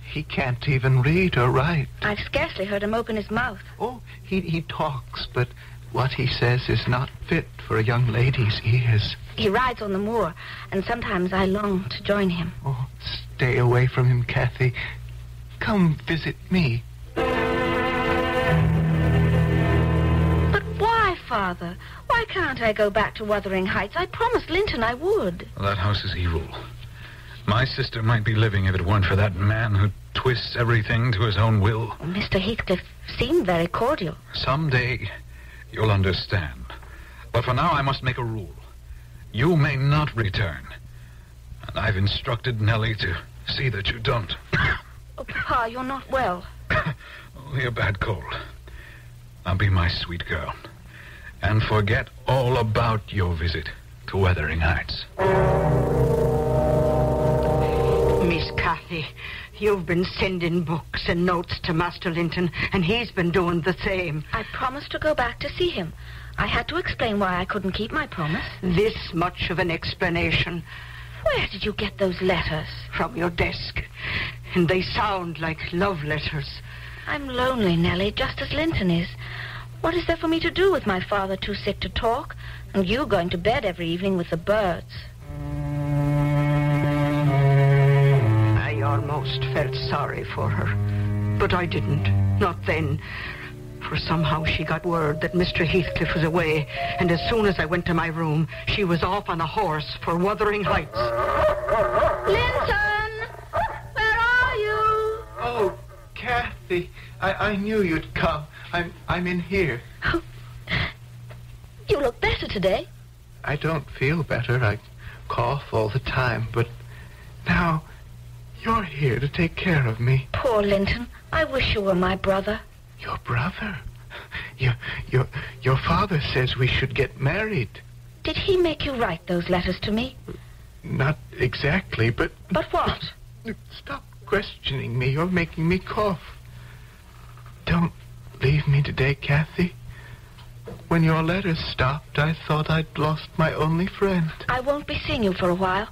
He can't even read or write. I've scarcely heard him open his mouth. Oh, he talks, but what he says is not fit for a young lady's ears. He rides on the moor, and sometimes I long to join him. Oh, stay away from him, Cathy. Come visit me. But why, Father? Why can't I go back to Wuthering Heights? I promised Linton I would. Well, that house is evil. My sister might be living if it weren't for that man who twists everything to his own will. Mr. Heathcliff seemed very cordial. Someday you'll understand. But for now I must make a rule. You may not return. And I've instructed Nellie to see that you don't. Oh, Papa, you're not well. Only a bad cold. Now be my sweet girl. And forget all about your visit to Wuthering Heights. Miss Cathy, you've been sending books and notes to Master Linton, and he's been doing the same. I promised to go back to see him. I had to explain why I couldn't keep my promise. This much of an explanation. Where did you get those letters? From your desk. And they sound like love letters. I'm lonely, Nellie, just as Linton is. What is there for me to do with my father too sick to talk, and you going to bed every evening with the birds? I almost felt sorry for her, but I didn't. Not then. For somehow she got word that Mr. Heathcliff was away, and as soon as I went to my room, she was off on a horse for Wuthering Heights. Linton! Where are you? Oh, Cathy, I knew you'd come. I'm in here. Oh, you look better today. I don't feel better. I cough all the time, but now you're here to take care of me. Poor Linton. I wish you were my brother. Your brother? Your father says we should get married. Did he make you write those letters to me? Not exactly, but... But what? Stop questioning me. You're making me cough. Don't leave me today, Kathy. When your letters stopped, I thought I'd lost my only friend. I won't be seeing you for a while.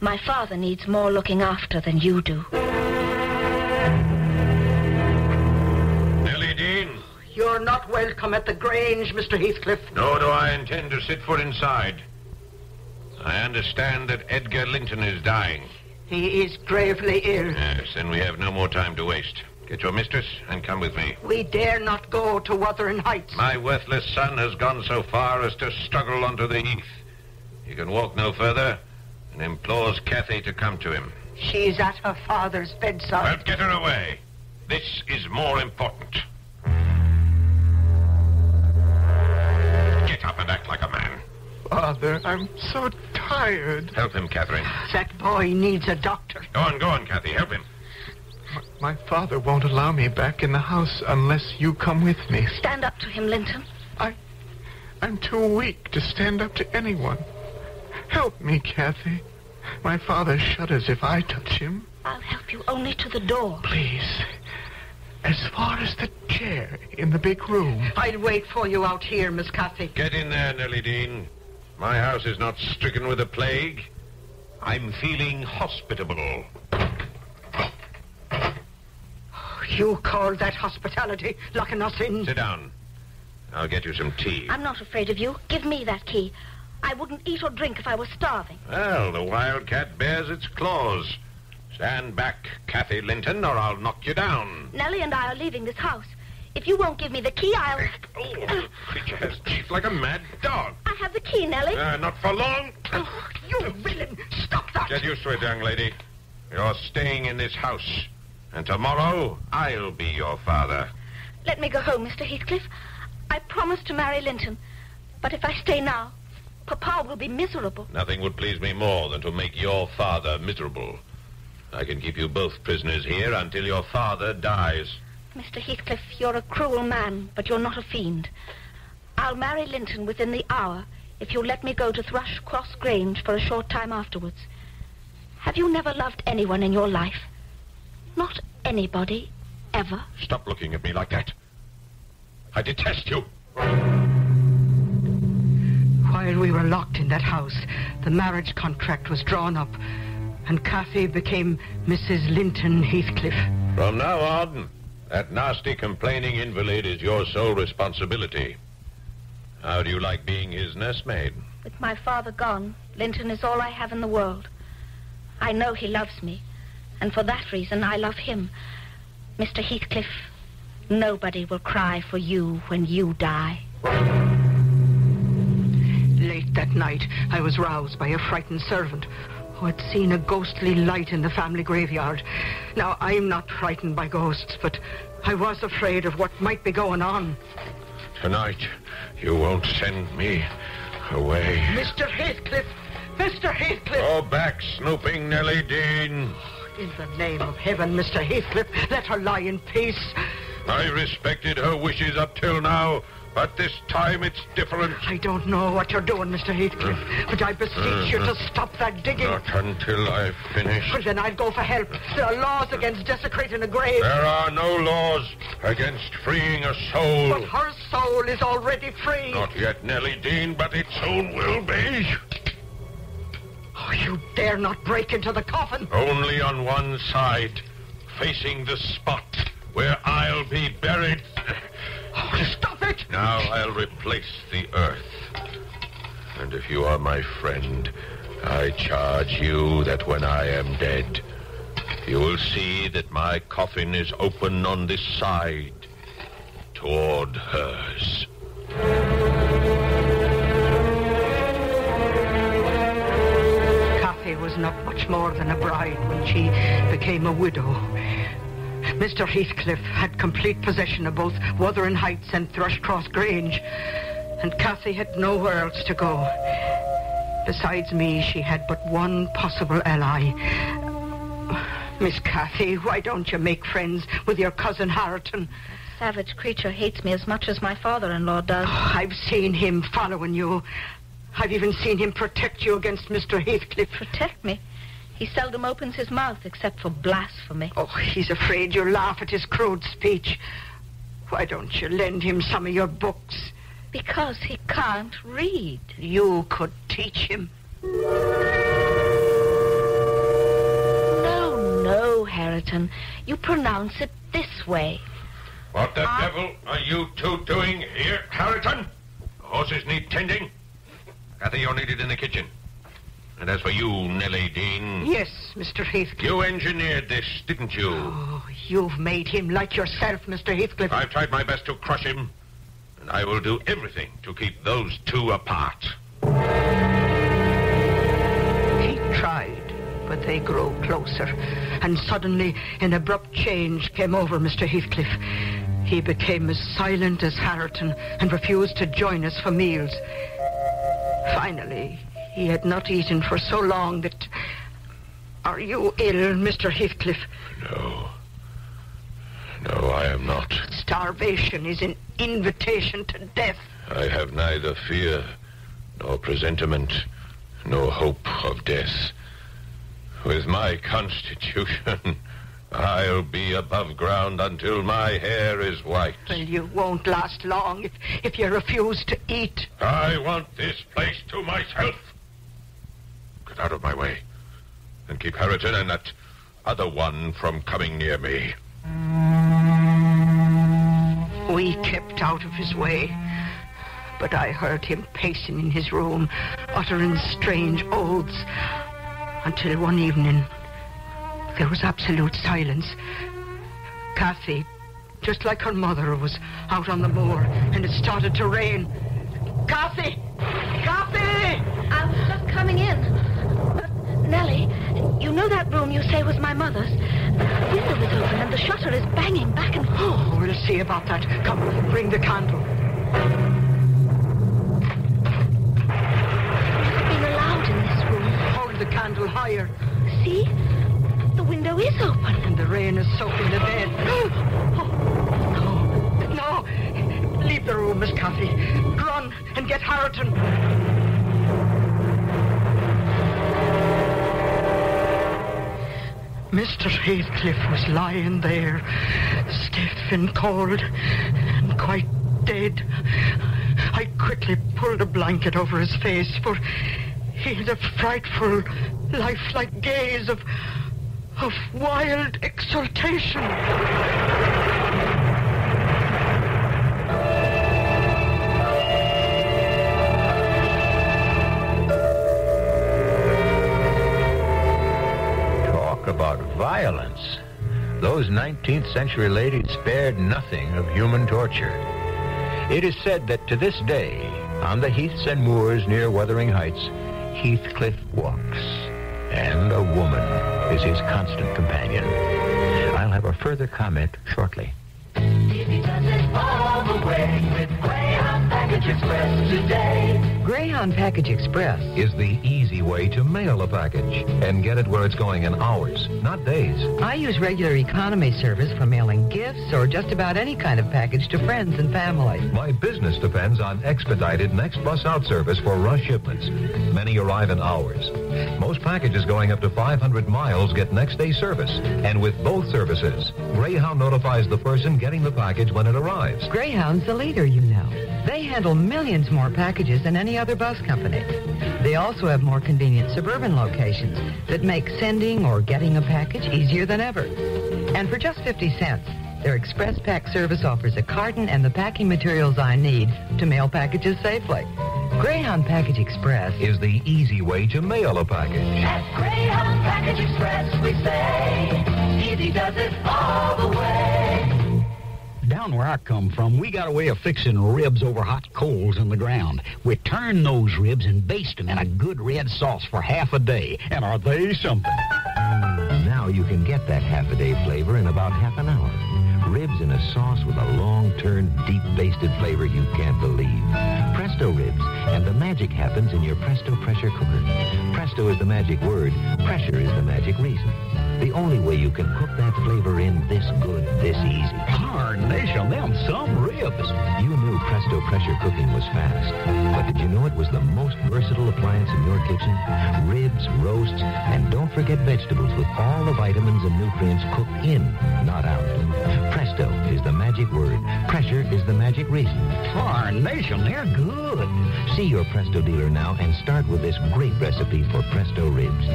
My father needs more looking after than you do. Nellie Dean? You're not welcome at the Grange, Mr. Heathcliff. Nor do I intend to set foot inside. I understand that Edgar Linton is dying. He is gravely ill. Yes, then we have no more time to waste. Get your mistress and come with me. We dare not go to Wuthering Heights. My worthless son has gone so far as to struggle onto the heath. He can walk no further and implores Kathy to come to him. She's at her father's bedside. Well, get her away. This is more important. Get up and act like a man. Father, I'm so tired. Help him, Catherine. That boy needs a doctor. Go on, Kathy. Help him. My father won't allow me back in the house unless you come with me. Stand up to him, Linton. I'm too weak to stand up to anyone. Help me, Kathy. My father shudders if I touch him. I'll help you only to the door. Please. As far as the chair in the big room. I'll wait for you out here, Miss Kathy. Get in there, Nellie Dean. My house is not stricken with the plague. I'm feeling hospitable. You call that hospitality, locking us in? Sit down. I'll get you some tea. I'm not afraid of you. Give me that key. I wouldn't eat or drink if I was starving. Well, the wildcat bears its claws. Stand back, Kathy Linton, or I'll knock you down. Nellie and I are leaving this house. If you won't give me the key, I'll... Oh, the creature has teeth like a mad dog. I have the key, Nellie. Not for long. Oh, you villain! Stop that! Get used to it, young lady. You're staying in this house. And tomorrow, I'll be your father. Let me go home, Mr. Heathcliff. I promised to marry Linton. But if I stay now, Papa will be miserable. Nothing would please me more than to make your father miserable. I can keep you both prisoners here until your father dies. Mr. Heathcliff, you're a cruel man, but you're not a fiend. I'll marry Linton within the hour if you'll let me go to Thrushcross Grange for a short time afterwards. Have you never loved anyone in your life? Not anybody, ever? Stop looking at me like that. I detest you. While we were locked in that house, the marriage contract was drawn up, and Kathy became Mrs. Linton Heathcliff. From now on, that nasty complaining invalid is your sole responsibility. How do you like being his nursemaid? With my father gone, Linton is all I have in the world. I know he loves me, and for that reason I love him. Mr. Heathcliff, nobody will cry for you when you die. Late that night, I was roused by a frightened servant who had seen a ghostly light in the family graveyard. Now, I'm not frightened by ghosts, but I was afraid of what might be going on. Tonight, you won't send me away. Mr. Heathcliff! Mr. Heathcliff! Go back, snooping Nellie Dean. In the name of heaven, Mr. Heathcliff, let her lie in peace. I respected her wishes up till now, but this time it's different. I don't know what you're doing, Mr. Heathcliff, but I beseech you to stop that digging. Not until I've finished. Well, then I'll go for help. There are laws against desecrating a grave. There are no laws against freeing a soul. But her soul is already free. Not yet, Nellie Dean, but it soon will be. Oh, you dare not break into the coffin. Only on one side, facing the spot where I'll be buried. Oh, stop it! Now I'll replace the earth. And if you are my friend, I charge you that when I am dead, you will see that my coffin is open on this side, toward hers. Kathy was not much more than a bride when she became a widow. Mr. Heathcliff had complete possession of both Wuthering Heights and Thrushcross Grange, and Kathy had nowhere else to go. Besides me, she had but one possible ally. Miss Kathy, why don't you make friends with your cousin Horton? Savage creature hates me as much as my father-in-law does. Oh, I've seen him following you. I've even seen him protect you against Mr. Heathcliff. Protect me? He seldom opens his mouth except for blasphemy. Oh, he's afraid you'll laugh at his crude speech. Why don't you lend him some of your books? Because he can't read. You could teach him. No, Hareton. You pronounce it this way. What the devil are you two doing here, Hareton? The horses need tending. Kathy, you're needed in the kitchen. And as for you, Nellie Dean... Yes, Mr. Heathcliff. You engineered this, didn't you? Oh, you've made him like yourself, Mr. Heathcliff. I've tried my best to crush him, and I will do everything to keep those two apart. He tried, but they grew closer. And suddenly, an abrupt change came over Mr. Heathcliff. He became as silent as Hareton and refused to join us for meals. Finally, he had not eaten for so long that... Are you ill, Mr. Heathcliff? No, I am not. Starvation is an invitation to death. I have neither fear nor presentiment, no hope of death. With my constitution, I'll be above ground until my hair is white. Well, you won't last long if you refuse to eat. I want this place to myself. Get out of my way, and keep Hareton and that other one from coming near me. We kept out of his way, but I heard him pacing in his room, uttering strange oaths, until one evening there was absolute silence. Kathy, just like her mother, was out on the moor, and it started to rain. Kathy! Kathy! I was just coming in. But, Nellie, you know that room you say was my mother's? The window is open and the shutter is banging back and forth. Oh, we'll see about that. Come, bring the candle. It's been allowed in this room. Hold the candle higher. See? The window is open. And the rain is soaking the bed. No. Leave the room, Miss Kathy. Run and get Hareton. Mr. Heathcliff was lying there, stiff and cold, and quite dead. I quickly pulled a blanket over his face, for he had a frightful, lifelike gaze of wild exultation. About violence. Those 19th century ladies spared nothing of human torture. It is said that to this day, on the heaths and moors near Wuthering Heights, Heathcliff walks, and a woman is his constant companion. I'll have a further comment shortly. Easy does it all the way with Greyhound Package Express today. Greyhound Package Express is the easy way to mail a package and get it where it's going in hours, not days. I use regular economy service for mailing gifts or just about any kind of package to friends and family. My business depends on expedited next bus out service for rush shipments. Many arrive in hours. Most packages going up to 500 miles get next day service. And with both services, Greyhound notifies the person getting the package when it arrives. Greyhound's the leader, you know. They handle millions more packages than any other bus company. They also have more convenient suburban locations that make sending or getting a package easier than ever. And for just 50 cents, their Express Pack service offers a carton and the packing materials I need to mail packages safely. Greyhound Package Express is the easy way to mail a package. At Greyhound Package Express, we say, easy does it all the way. Down where I come from, we got a way of fixing ribs over hot coals in the ground. We turn those ribs and baste them in a good red sauce for half a day. And are they something? Now you can get that half-a-day flavor in about half an hour. Ribs in a sauce with a long-turned, deep-basted flavor you can't believe. Presto Ribs, and the magic happens in your Presto pressure cooker. Presto is the magic word. Pressure is the magic reason. The only way you can cook that flavor in this good, this easy. Darnation, them some ribs. You knew Presto Presto pressure cooking was fast. But did you know it was the most versatile appliance in your kitchen? Ribs, roasts, and don't forget vegetables with all the vitamins and nutrients cooked in, not out. Presto is the magic word. Pressure is the magic reason. Nation, they're good. See your Presto dealer now and start with this great recipe for Presto ribs.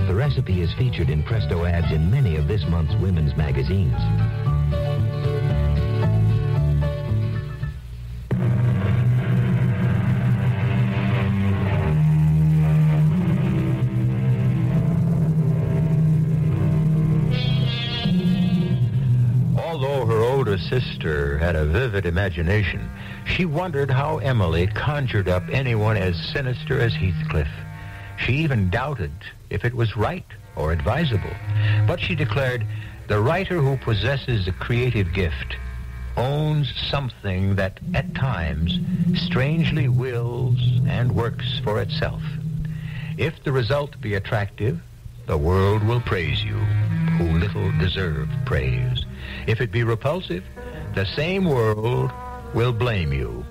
The recipe is featured in Presto ads in many of this month's women's magazines. Although her older sister had a vivid imagination, she wondered how Emily conjured up anyone as sinister as Heathcliff. She even doubted if it was right or advisable. But she declared, the writer who possesses a creative gift owns something that, at times, strangely wills and works for itself. If the result be attractive, the world will praise you, who little deserve praise. If it be repulsive, the same world will blame you,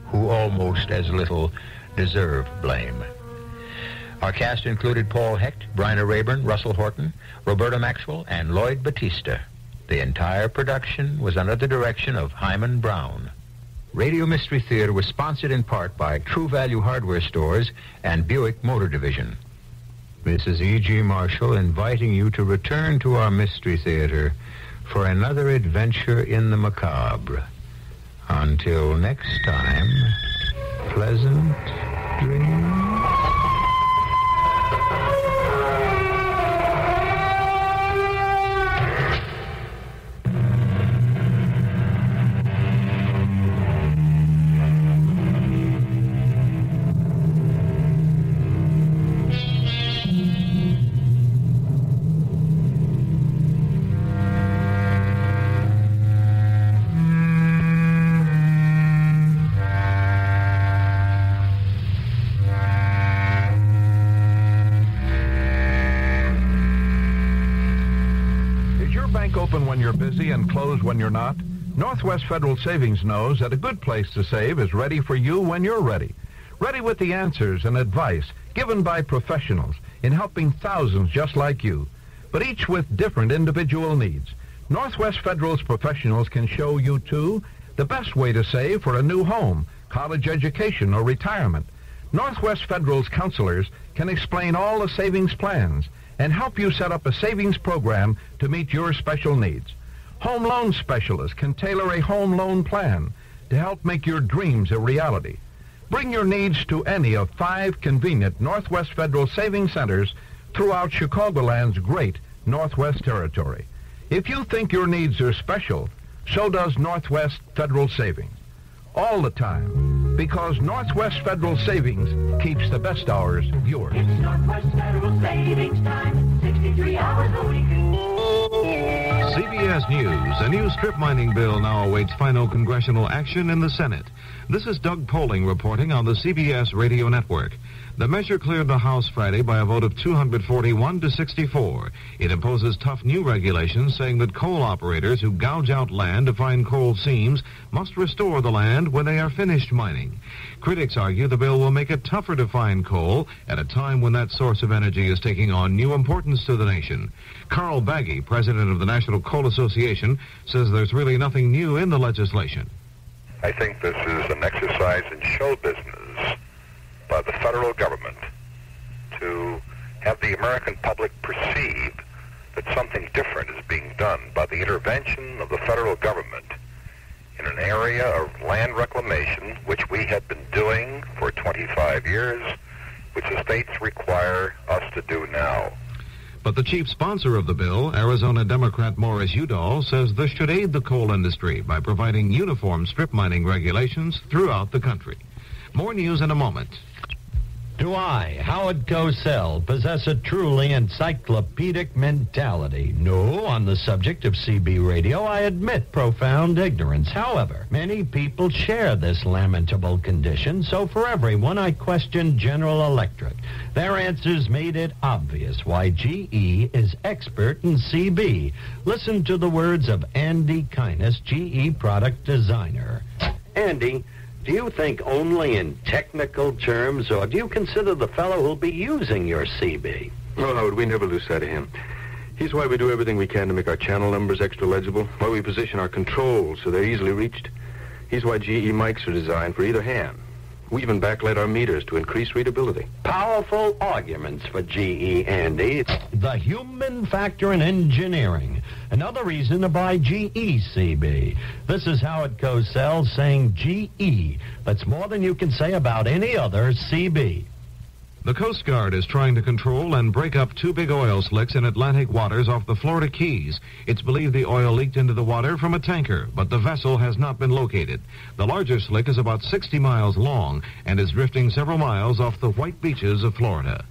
who almost as little deserve blame. Our cast included Paul Hecht, Bryna Raeburn, Russell Horton, Roberta Maxwell, and Lloyd Battista. The entire production was under the direction of Hyman Brown. Radio Mystery Theater was sponsored in part by True Value Hardware Stores and Buick Motor Division. This is E.G. Marshall inviting you to return to our Mystery Theater for another adventure in the macabre. Until next time, pleasant dreams. Open when you're busy and closed when you're not? Northwest Federal Savings knows that a good place to save is ready for you when you're ready. Ready with the answers and advice given by professionals in helping thousands just like you, but each with different individual needs. Northwest Federal's professionals can show you, too, the best way to save for a new home, college education, or retirement. Northwest Federal's counselors can explain all the savings plans and help you set up a savings program to meet your special needs. Home loan specialists can tailor a home loan plan to help make your dreams a reality. Bring your needs to any of 5 convenient Northwest Federal Savings Centers throughout Chicagoland's great Northwest Territory. If you think your needs are special, so does Northwest Federal Savings. All the time, because Northwest Federal Savings keeps the best hours yours. It's Northwest Federal Savings Time, 63 hours a week. CBS News. A new strip mining bill now awaits final congressional action in the Senate. This is Doug Poling reporting on the CBS radio network. The measure cleared the House Friday by a vote of 241 to 64. It imposes tough new regulations saying that coal operators who gouge out land to find coal seams must restore the land when they are finished mining. Critics argue the bill will make it tougher to find coal at a time when that source of energy is taking on new importance to the nation. Carl Baggy, president of the National Coal Association, says there's really nothing new in the legislation. I think this is an exercise in show business by the federal government to have the American public perceive that something different is being done by the intervention of the federal government in an area of land reclamation, which we have been doing for 25 years, which the states require us to do now. But the chief sponsor of the bill, Arizona Democrat Morris Udall, says this should aid the coal industry by providing uniform strip mining regulations throughout the country. More news in a moment. Do I, Howard Cosell, possess a truly encyclopedic mentality? No, on the subject of CB radio, I admit profound ignorance. However, many people share this lamentable condition, so for everyone, I questioned General Electric. Their answers made it obvious why GE is expert in CB. Listen to the words of Andy Kines, GE product designer. Andy, do you think only in technical terms, or do you consider the fellow who'll be using your CB? Well, Howard, we never lose sight of him. He's why we do everything we can to make our channel numbers extra legible, why we position our controls so they're easily reached. He's why GE mics are designed for either hand. We even backlight our meters to increase readability. Powerful arguments for GE, Andy. The human factor in engineering. Another reason to buy GE CB. This is Howard Cosell saying GE. That's more than you can say about any other CB. The Coast Guard is trying to control and break up two big oil slicks in Atlantic waters off the Florida Keys. It's believed the oil leaked into the water from a tanker, but the vessel has not been located. The larger slick is about 60 miles long and is drifting several miles off the white beaches of Florida.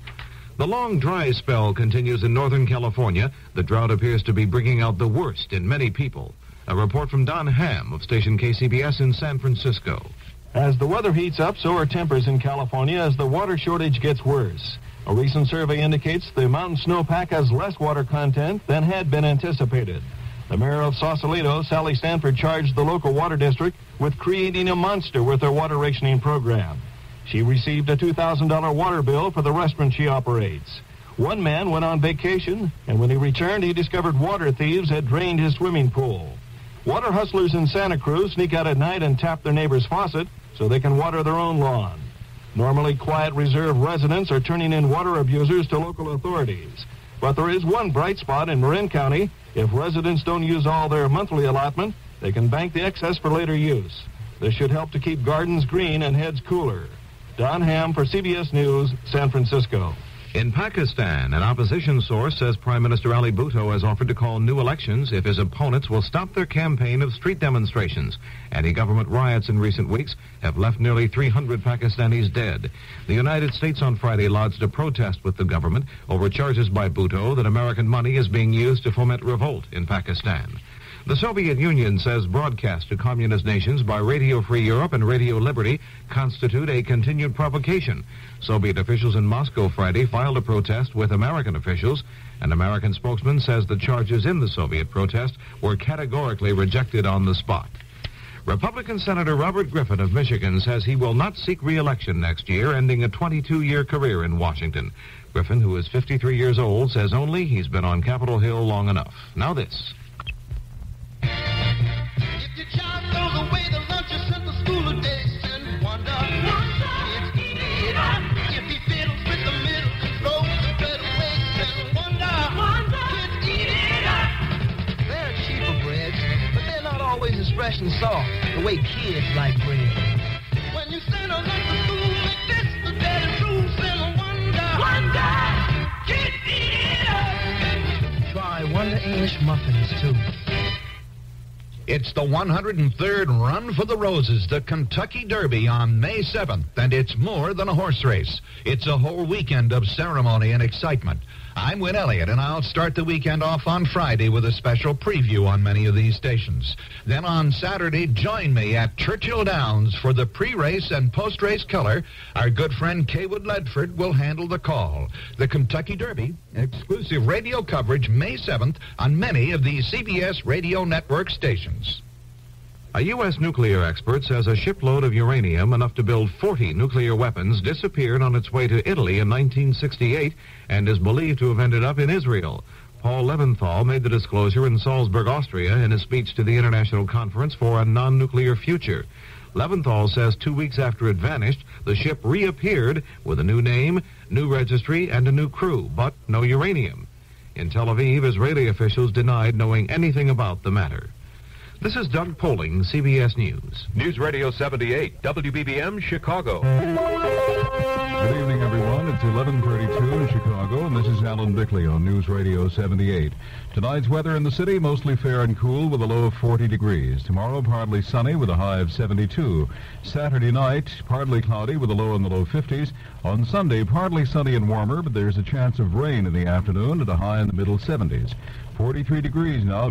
The long dry spell continues in Northern California. The drought appears to be bringing out the worst in many people. A report from Don Ham of station KCBS in San Francisco. As the weather heats up, so are tempers in California as the water shortage gets worse. A recent survey indicates the mountain snowpack has less water content than had been anticipated. The mayor of Sausalito, Sally Stanford, charged the local water district with creating a monster with their water rationing program. She received a $2,000 water bill for the restaurant she operates. One man went on vacation, and when he returned, he discovered water thieves had drained his swimming pool. Water hustlers in Santa Cruz sneak out at night and tap their neighbor's faucet so they can water their own lawn. Normally quiet, reserved residents are turning in water abusers to local authorities. But there is one bright spot in Marin County. If residents don't use all their monthly allotment, they can bank the excess for later use. This should help to keep gardens green and heads cooler. Don Ham for CBS News, San Francisco. In Pakistan, an opposition source says Prime Minister Ali Bhutto has offered to call new elections if his opponents will stop their campaign of street demonstrations. Anti-government riots in recent weeks have left nearly 300 Pakistanis dead. The United States on Friday lodged a protest with the government over charges by Bhutto that American money is being used to foment revolt in Pakistan. The Soviet Union says broadcasts to communist nations by Radio Free Europe and Radio Liberty constitute a continued provocation. Soviet officials in Moscow Friday filed a protest with American officials. An American spokesman says the charges in the Soviet protest were categorically rejected on the spot. Republican Senator Robert Griffin of Michigan says he will not seek re-election next year, ending a 22-year career in Washington. Griffin, who is 53 years old, says only he's been on Capitol Hill long enough. Now this. Fresh and soft, the way kids like bread. When you send a lunch to school like this, the daddy rules and wonder, kids eat it up. Try Wonder English muffins, too. It's the 103rd Run for the Roses, the Kentucky Derby on May 7th, and it's more than a horse race. It's a whole weekend of ceremony and excitement. I'm Win Elliott, and I'll start the weekend off on Friday with a special preview on many of these stations. Then on Saturday, join me at Churchill Downs for the pre-race and post-race color. Our good friend Kaywood Ledford will handle the call. The Kentucky Derby, exclusive radio coverage May 7th on many of the CBS radio network stations. A U.S. nuclear expert says a shipload of uranium enough to build 40 nuclear weapons disappeared on its way to Italy in 1968 and is believed to have ended up in Israel. Paul Leventhal made the disclosure in Salzburg, Austria, in a speech to the International Conference for a Non-Nuclear Future. Leventhal says 2 weeks after it vanished, the ship reappeared with a new name, new registry, and a new crew, but no uranium. In Tel Aviv, Israeli officials denied knowing anything about the matter. This is Doug Poling, CBS News. News Radio 78, WBBM, Chicago. Good evening, everyone. It's 11:32 in Chicago, and this is Alan Bickley on News Radio 78. Tonight's weather in the city, mostly fair and cool with a low of 40 degrees. Tomorrow, partly sunny with a high of 72. Saturday night, partly cloudy with a low in the low 50s. On Sunday, partly sunny and warmer, but there's a chance of rain in the afternoon at a high in the middle 70s. 43 degrees now.